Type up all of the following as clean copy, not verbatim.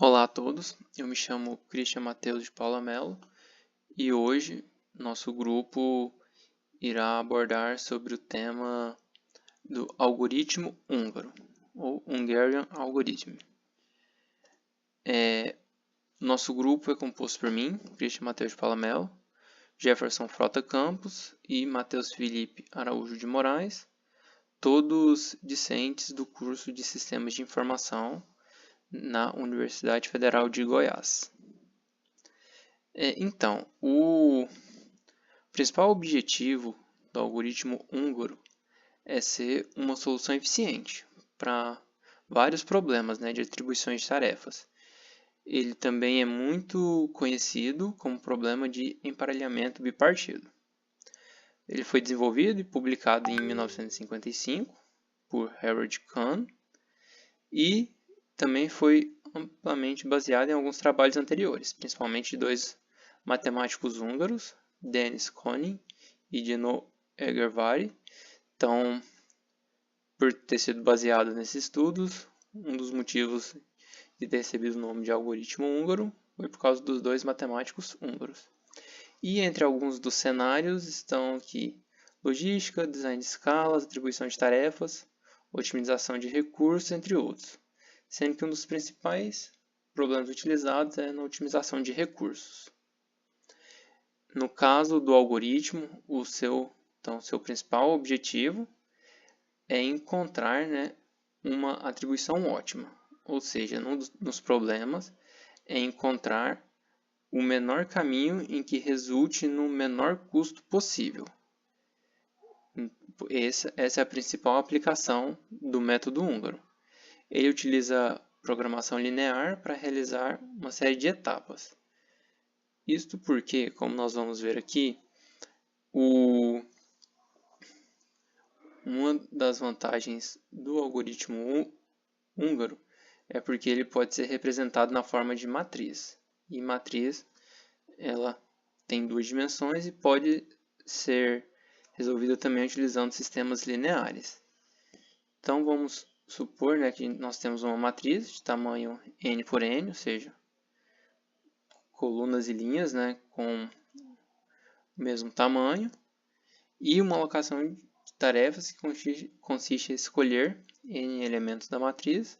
Olá a todos, eu me chamo Christian Mateus de Paula Mello e hoje nosso grupo irá abordar sobre o tema do algoritmo húngaro, ou Hungarian Algorithm. Nosso grupo é composto por mim, Christian Mateus de Paula Mello, Jefferson Frota Campos e Matheus Felipe Araújo de Moraes, todos discentes do curso de Sistemas de Informação na Universidade Federal de Goiás. Então, o principal objetivo do algoritmo húngaro é ser uma solução eficiente para vários problemas, de atribuições de tarefas. Ele também é muito conhecido como problema de emparelhamento bipartido. Ele foi desenvolvido e publicado em 1955 por Harold Kahn e também foi amplamente baseado em alguns trabalhos anteriores, principalmente de dois matemáticos húngaros, Denis Koning e Dino Egervary. Então, por ter sido baseado nesses estudos, um dos motivos de ter recebido o nome de algoritmo húngaro foi por causa dos dois matemáticos húngaros. E entre alguns dos cenários estão aqui logística, design de escalas, atribuição de tarefas, otimização de recursos, entre outros, sendo que um dos principais problemas utilizados é na otimização de recursos. No caso do algoritmo, o seu principal objetivo é encontrar uma atribuição ótima, ou seja, nos problemas é encontrar o menor caminho em que resulte no menor custo possível. Essa é a principal aplicação do método húngaro. Ele utiliza programação linear para realizar uma série de etapas. Isto porque, como nós vamos ver aqui, uma das vantagens do algoritmo húngaro é porque ele pode ser representado na forma de matriz. E matriz, ela tem duas dimensões e pode ser resolvida também utilizando sistemas lineares. Então, vamos supor que nós temos uma matriz de tamanho n por n, ou seja, colunas e linhas com o mesmo tamanho, e uma alocação de tarefas que consiste em escolher n elementos da matriz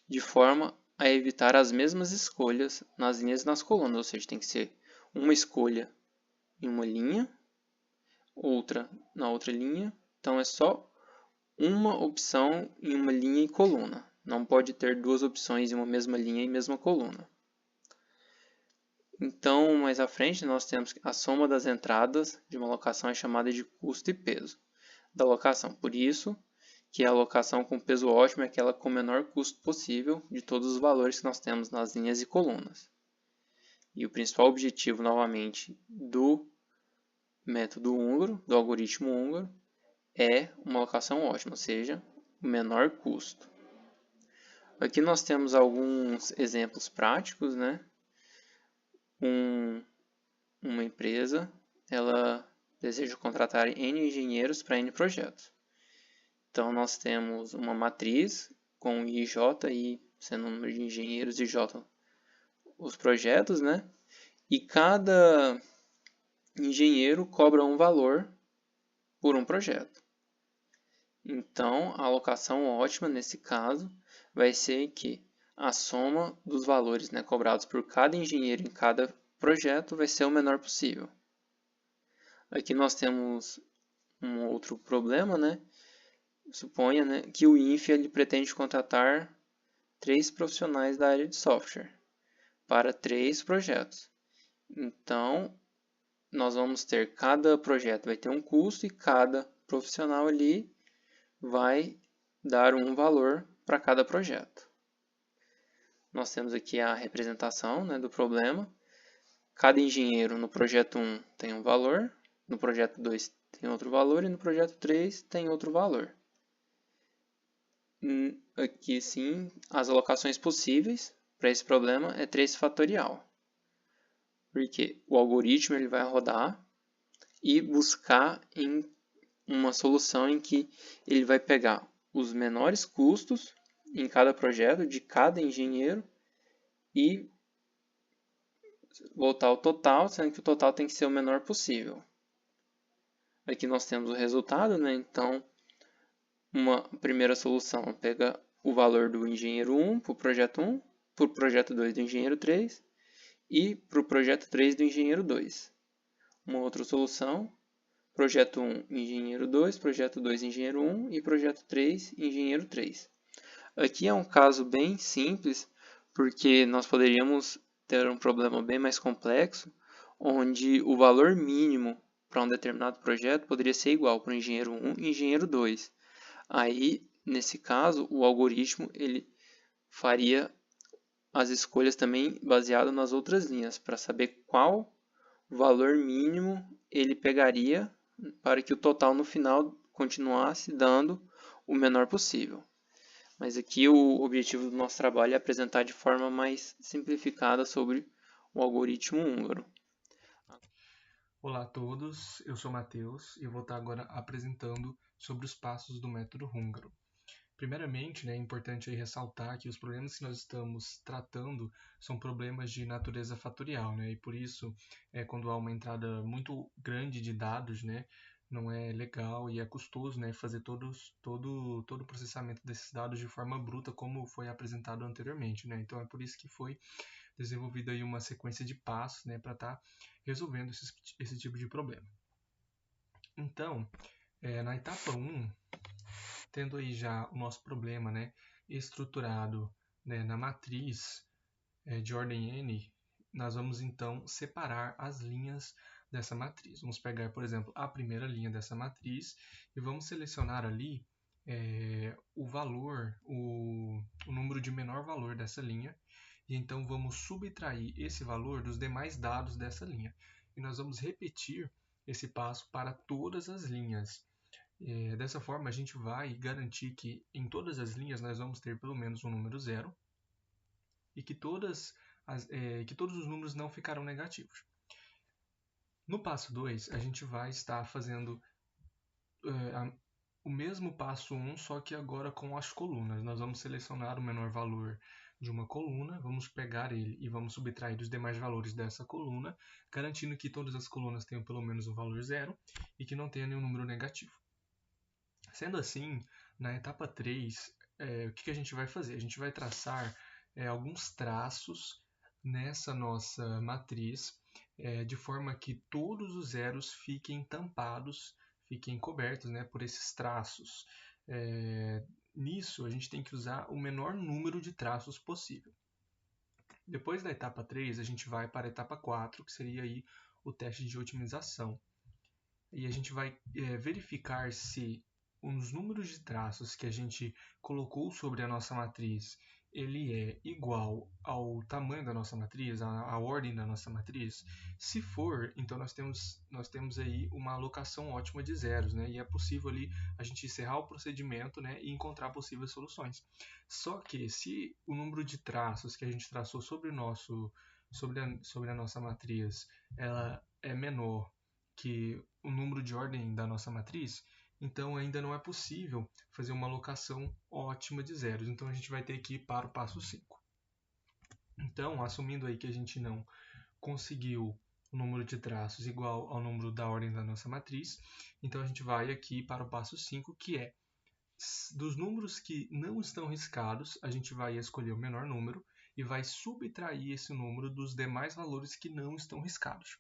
de forma a evitar as mesmas escolhas nas linhas e nas colunas, ou seja, tem que ser uma escolha em uma linha, outra na outra linha, então é só uma opção em uma linha e coluna, não pode ter duas opções em uma mesma linha e mesma coluna. Então, mais à frente, nós temos a soma das entradas de uma alocação é chamada de custo e peso da alocação. Por isso, que a alocação com peso ótimo é aquela com o menor custo possível de todos os valores que nós temos nas linhas e colunas. E o principal objetivo, novamente, do método húngaro, do algoritmo húngaro, é uma alocação ótima, ou seja, o menor custo. Aqui nós temos alguns exemplos práticos, Uma empresa, ela deseja contratar N engenheiros para N projetos. Então, nós temos uma matriz com I e J, I sendo o número de engenheiros e J os projetos, E cada engenheiro cobra um valor por um projeto. Então, a alocação ótima, nesse caso, vai ser que a soma dos valores cobrados por cada engenheiro em cada projeto vai ser o menor possível. Aqui nós temos um outro problema, Suponha que o INF ele pretende contratar 3 profissionais da área de software para 3 projetos. Então, nós vamos ter, cada projeto vai ter um custo e cada profissional ali vai dar um valor para cada projeto. Nós temos aqui a representação do problema. Cada engenheiro no projeto 1 tem um valor, no projeto 2 tem outro valor e no projeto 3 tem outro valor. Aqui sim, as alocações possíveis para esse problema é 3 fatorial. Porque o algoritmo ele vai rodar e buscar em uma solução em que ele vai pegar os menores custos em cada projeto de cada engenheiro e voltar ao total, sendo que o total tem que ser o menor possível. Aqui nós temos o resultado, né? Então, uma primeira solução pega o valor do engenheiro 1 para o projeto 1, para o projeto 2 do engenheiro 3 e para o projeto 3 do engenheiro 2. Uma outra solução, projeto 1, engenheiro 2, projeto 2, engenheiro 1 e projeto 3, engenheiro 3. Aqui é um caso bem simples, porque nós poderíamos ter um problema bem mais complexo, onde o valor mínimo para um determinado projeto poderia ser igual para o engenheiro 1 e engenheiro 2. Aí, nesse caso, o algoritmo ele faria as escolhas também baseado nas outras linhas, para saber qual valor mínimo ele pegaria para que o total no final continuasse dando o menor possível. Mas aqui o objetivo do nosso trabalho é apresentar de forma mais simplificada sobre o algoritmo húngaro. Olá a todos, eu sou Matheus e vou estar agora apresentando sobre os passos do método húngaro. Primeiramente, é importante aí ressaltar que os problemas que nós estamos tratando são problemas de natureza fatorial, e por isso, quando há uma entrada muito grande de dados, não é legal e é custoso, fazer todo o processamento desses dados de forma bruta, como foi apresentado anteriormente, Então é por isso que foi desenvolvida aí uma sequência de passos, para estar resolvendo esse tipo de problema. Então, na etapa 1, tendo aí já o nosso problema, estruturado, na matriz de ordem n, nós vamos então separar as linhas dessa matriz. Vamos pegar, por exemplo, a primeira linha dessa matriz e vamos selecionar ali o valor, o número de menor valor dessa linha, e então vamos subtrair esse valor dos demais dados dessa linha. E nós vamos repetir esse passo para todas as linhas. Dessa forma, a gente vai garantir que em todas as linhas nós vamos ter pelo menos um número zero e que todos os números não ficarão negativos. No passo 2, a gente vai estar fazendo o mesmo passo 1, só que agora com as colunas. Nós vamos selecionar o menor valor de uma coluna, vamos pegar ele e vamos subtrair os demais valores dessa coluna, garantindo que todas as colunas tenham pelo menos um valor zero e que não tenha nenhum número negativo. Sendo assim, na etapa 3, o que a gente vai fazer? A gente vai traçar alguns traços nessa nossa matriz, de forma que todos os zeros fiquem tampados, fiquem cobertos por esses traços. Nisso, a gente tem que usar o menor número de traços possível. Depois da etapa 3, a gente vai para a etapa 4, que seria aí o teste de otimização. E a gente vai verificar se os números de traços que a gente colocou sobre a nossa matriz, ele é igual ao tamanho da nossa matriz, à ordem da nossa matriz. Se for, então nós temos aí uma alocação ótima de zeros, E é possível ali a gente encerrar o procedimento, e encontrar possíveis soluções. Só que se o número de traços que a gente traçou sobre a nossa matriz, ela é menor que o número de ordem da nossa matriz, então ainda não é possível fazer uma alocação ótima de zeros. Então a gente vai ter que ir para o passo 5. Então, assumindo aí que a gente não conseguiu o número de traços igual ao número da ordem da nossa matriz, então a gente vai aqui para o passo 5, que é dos números que não estão riscados, a gente vai escolher o menor número e vai subtrair esse número dos demais valores que não estão riscados.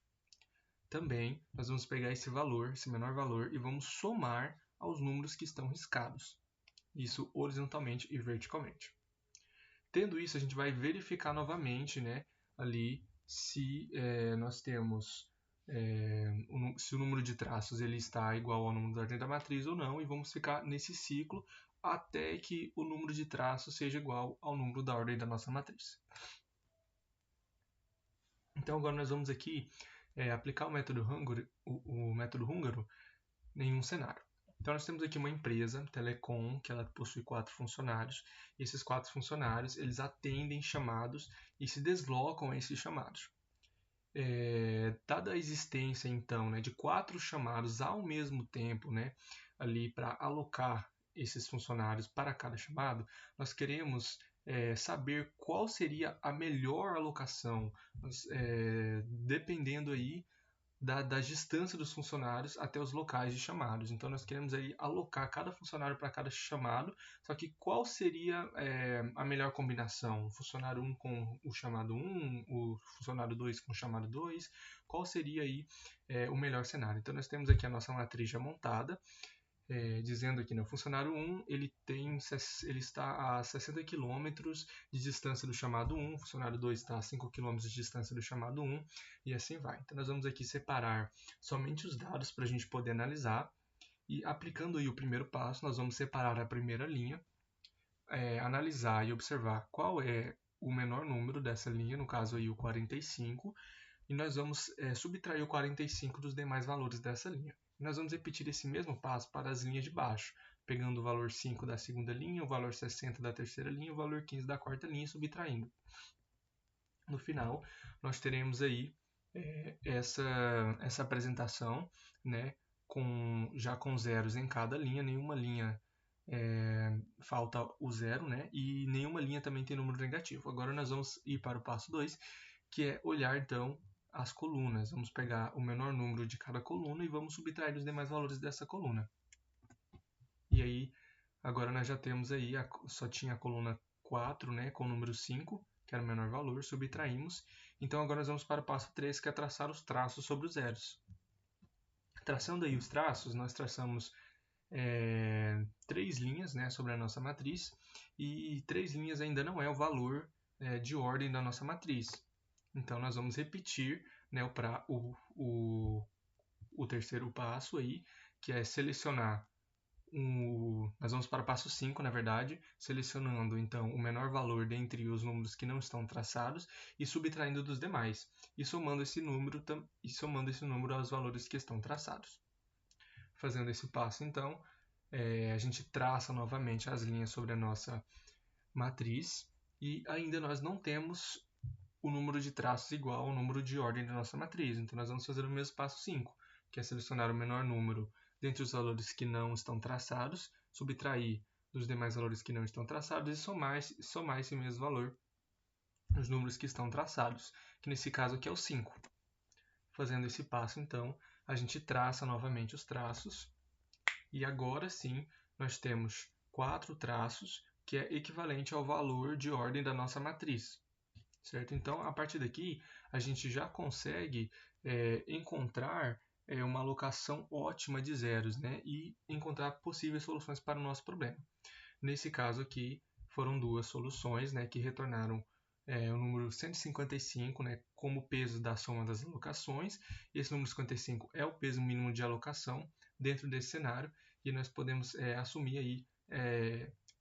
Também, nós vamos pegar esse valor, esse menor valor, e vamos somar aos números que estão riscados. Isso horizontalmente e verticalmente. Tendo isso, a gente vai verificar novamente, ali se nós temos se o número de traços ele está igual ao número da ordem da matriz ou não, e vamos ficar nesse ciclo até que o número de traços seja igual ao número da ordem da nossa matriz. Então agora nós vamos aqui aplicar o método húngaro em um cenário. Então nós temos aqui uma empresa, Telecom, que ela possui 4 funcionários. E esses 4 funcionários, eles atendem chamados e se deslocam a esses chamados. Dada a existência, então, de 4 chamados ao mesmo tempo, ali para alocar esses funcionários para cada chamado, nós queremos saber qual seria a melhor alocação, dependendo aí da distância dos funcionários até os locais de chamados. Então, nós queremos aí alocar cada funcionário para cada chamado, só que qual seria a melhor combinação? O funcionário 1 com o chamado 1, o funcionário 2 com o chamado 2, qual seria aí o melhor cenário? Então, nós temos aqui a nossa matriz já montada, dizendo aqui, né, o funcionário 1 ele está a 60 km de distância do chamado 1, o funcionário 2 está a 5 km de distância do chamado 1, e assim vai. Então, nós vamos aqui separar somente os dados para a gente poder analisar, e aplicando aí o primeiro passo, nós vamos separar a primeira linha, analisar e observar qual é o menor número dessa linha, no caso aí o 45, e nós vamos subtrair o 45 dos demais valores dessa linha. Nós vamos repetir esse mesmo passo para as linhas de baixo, pegando o valor 5 da segunda linha, o valor 60 da terceira linha, o valor 15 da quarta linha e subtraindo. No final, nós teremos aí essa apresentação, né, já com zeros em cada linha, nenhuma linha falta o zero, né, e nenhuma linha também tem número negativo. Agora nós vamos ir para o passo 2, que é olhar então as colunas. Vamos pegar o menor número de cada coluna e vamos subtrair os demais valores dessa coluna. E aí, agora nós já temos aí, só tinha a coluna 4, né, com o número 5, que era o menor valor, subtraímos. Então agora nós vamos para o passo 3, que é traçar os traços sobre os zeros. Traçando aí os traços, nós traçamos 3 linhas, né, sobre a nossa matriz, e 3 linhas ainda não é o valor de ordem da nossa matriz. Então, nós vamos repetir, né, o terceiro passo aí, que é selecionar nós vamos para o passo 5, na verdade, selecionando então o menor valor dentre os números que não estão traçados e subtraindo dos demais, e somando esse número aos valores que estão traçados. Fazendo esse passo, então, a gente traça novamente as linhas sobre a nossa matriz, e ainda nós não temos o número de traços igual ao número de ordem da nossa matriz. Então, nós vamos fazer o mesmo passo 5, que é selecionar o menor número dentre os valores que não estão traçados, subtrair dos demais valores que não estão traçados e somar esse mesmo valor nos números que estão traçados, que nesse caso aqui é o 5. Fazendo esse passo, então, a gente traça novamente os traços, e agora sim nós temos 4 traços, que é equivalente ao valor de ordem da nossa matriz. Certo? Então, a partir daqui, a gente já consegue encontrar uma alocação ótima de zeros, né? E encontrar possíveis soluções para o nosso problema. Nesse caso aqui, foram 2 soluções, né, que retornaram o número 155, né, como peso da soma das alocações. Esse número 55 é o peso mínimo de alocação dentro desse cenário, e nós podemos assumir aí,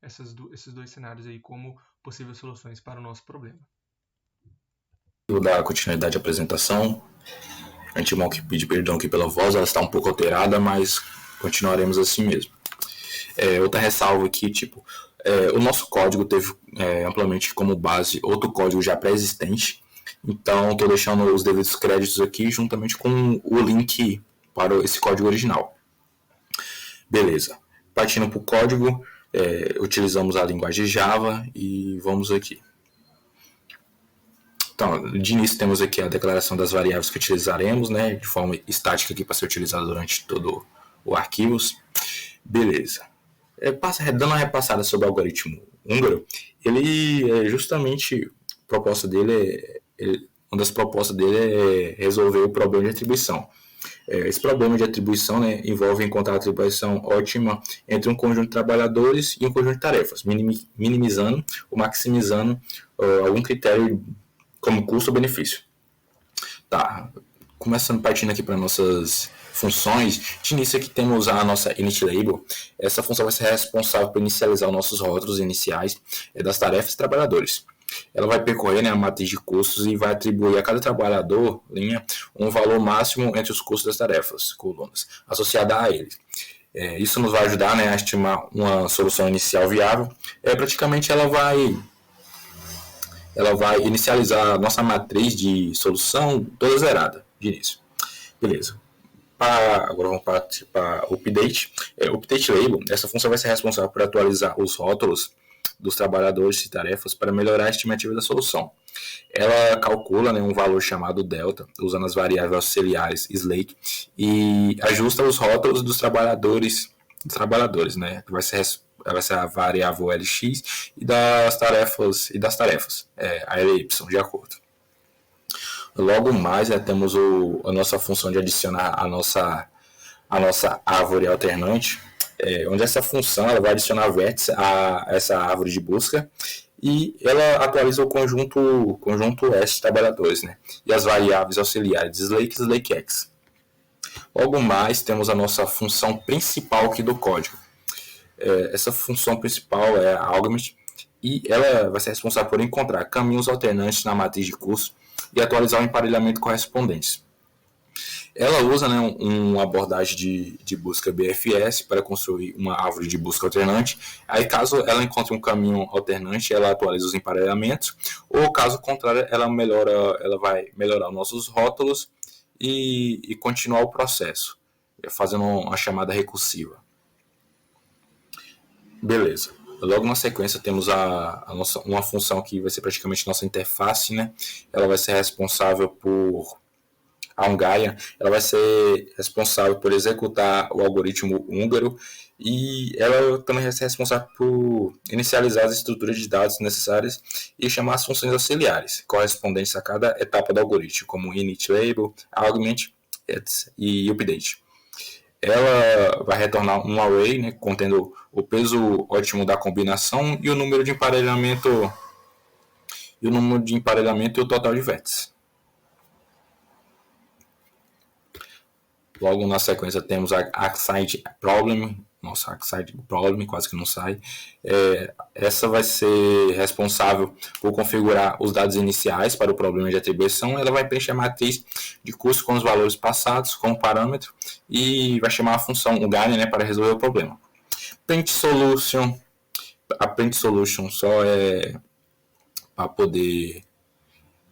esses 2 cenários aí como possíveis soluções para o nosso problema. Vou dar continuidade à apresentação. Antemão que pedir perdão aqui pela voz, ela está um pouco alterada, mas continuaremos assim mesmo. Outra ressalva aqui, o nosso código teve amplamente como base outro código já pré-existente, então estou deixando os devidos créditos aqui juntamente com o link para esse código original. Beleza. Partindo para o código, utilizamos a linguagem Java e vamos aqui. Então, de início temos aqui a declaração das variáveis que utilizaremos, né, de forma estática aqui para ser utilizada durante todo o arquivo. Beleza. Dando uma repassada sobre o algoritmo húngaro, ele justamente, uma das propostas dele é resolver o problema de atribuição. Esse problema de atribuição, né, envolve encontrar a atribuição ótima entre um conjunto de trabalhadores e um conjunto de tarefas, minimizando ou maximizando algum critério como custo ou benefício. Tá, partindo aqui para nossas funções, de início aqui temos a nossa initLabel. Essa função vai ser responsável por inicializar os nossos rótulos iniciais das tarefas e trabalhadores. Ela vai percorrer, né, a matriz de custos e vai atribuir a cada trabalhador, linha, um valor máximo entre os custos das tarefas, colunas, associada a eles. Isso nos vai ajudar, né, a estimar uma solução inicial viável. Praticamente ela vai inicializar a nossa matriz de solução toda zerada de início. Beleza. Agora vamos para o update. Update label, essa função vai ser responsável por atualizar os rótulos dos trabalhadores e tarefas para melhorar a estimativa da solução. Ela calcula, né, um valor chamado delta, usando as variáveis auxiliares Slake, e ajusta os rótulos dos trabalhadores, né, que vai ser a variável LX e das tarefas, a LY, de acordo. Logo mais, né, temos a nossa função de adicionar a nossa árvore alternante, onde essa função ela vai adicionar vértices a essa árvore de busca e ela atualiza o conjunto S de trabalhadores, né, e as variáveis auxiliares Slake e SlakeX. Logo mais, temos a nossa função principal aqui do código. Essa função principal é a Augment e ela vai ser responsável por encontrar caminhos alternantes na matriz de curso e atualizar o emparelhamento correspondente. Ela usa, né, uma abordagem de busca BFS para construir uma árvore de busca alternante. Aí, caso ela encontre um caminho alternante, ela atualiza os emparelhamentos, ou caso contrário, ela vai melhorar os nossos rótulos e continuar o processo, fazendo uma chamada recursiva. Beleza. Logo na sequência temos uma função que vai ser praticamente nossa interface, né? Ela vai ser responsável por a Hungarian, ela vai ser responsável por executar o algoritmo húngaro e ela também vai ser responsável por inicializar as estruturas de dados necessárias e chamar as funções auxiliares correspondentes a cada etapa do algoritmo, como init, label, augment e update. Ela vai retornar um array, né, contendo o peso ótimo da combinação e o número de emparelhamento e o total de vértices. Logo na sequência temos a Axide Problem. Nossa, Axide Problem quase que não sai. Essa vai ser responsável por configurar os dados iniciais para o problema de atribuição. Ela vai preencher a matriz de curso com os valores passados como parâmetro e vai chamar a função Hungarian, né, para resolver o problema. Print Solution. A Print Solution só é para poder...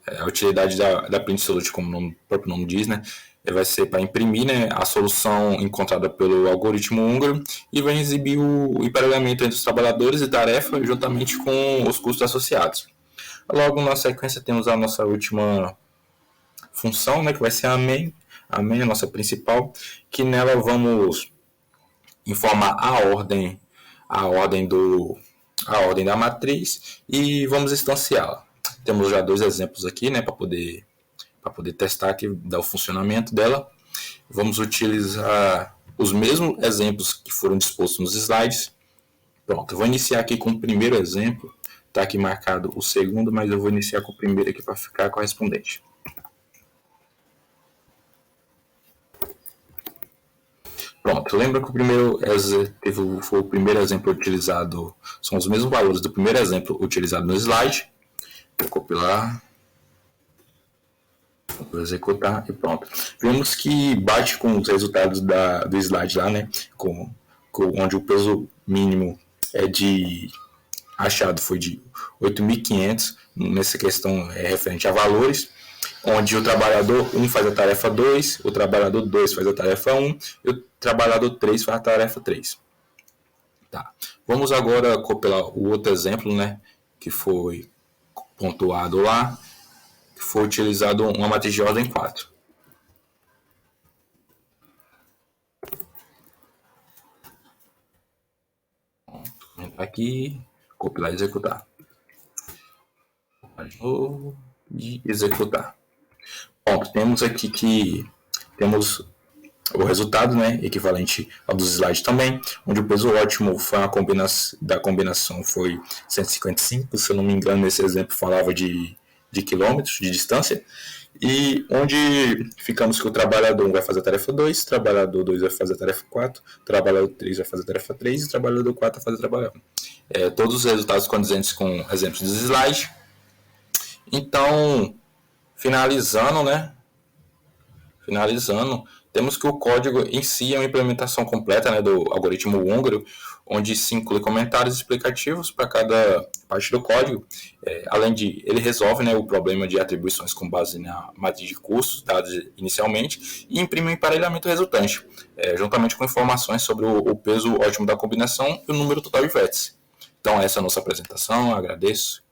a utilidade da Print Solution, como o próprio nome diz, né? Vai ser para imprimir, né, a solução encontrada pelo algoritmo húngaro e vai exibir o emparelhamento entre os trabalhadores e tarefa juntamente com os custos associados. Logo na sequência temos a nossa última função, né, que vai ser a main, a nossa principal, que nela vamos informar a ordem da matriz e vamos instanciá-la. Temos já 2 exemplos aqui, né, para poder testar aqui, dar o funcionamento dela. Vamos utilizar os mesmos exemplos que foram dispostos nos slides. Pronto, eu vou iniciar aqui com o primeiro exemplo. Está aqui marcado o segundo, mas eu vou iniciar com o primeiro aqui para ficar correspondente. Pronto, lembra que foi o primeiro exemplo utilizado, são os mesmos valores do primeiro exemplo utilizado no slide. Vou compilar. Vou executar e pronto. Vemos que bate com os resultados do slide lá, né? Onde o peso mínimo achado foi de 8.500. Nessa questão é referente a valores, onde o trabalhador 1 faz a tarefa 2, o trabalhador 2 faz a tarefa 1 e o trabalhador 3 faz a tarefa 3. Tá. Vamos agora compilar o outro exemplo, né? Que foi pontuado lá. Foi utilizado uma matriz de ordem 4. Entrar aqui, compilar e executar. De novo e executar. Pronto, temos aqui que temos o resultado, né, equivalente ao dos slides também, onde o peso ótimo foi da combinação foi 155, se eu não me engano, nesse exemplo falava de quilômetros de distância, e onde ficamos que o trabalhador 1 vai fazer a tarefa 2, o trabalhador 2 vai fazer a tarefa 4, o trabalhador 3 vai fazer a tarefa 3 e o trabalhador 4 vai fazer a tarefa 1. Todos os resultados condizentes com exemplos dos slides. Então, finalizando, temos que o código em si é uma implementação completa, né, do algoritmo húngaro, onde se inclui comentários explicativos para cada parte do código. Além de, ele resolve, né, o problema de atribuições com base na matriz de custos dados inicialmente e imprime o emparelhamento resultante, juntamente com informações sobre o peso ótimo da combinação e o número total de vértices. Então, essa é a nossa apresentação. Agradeço.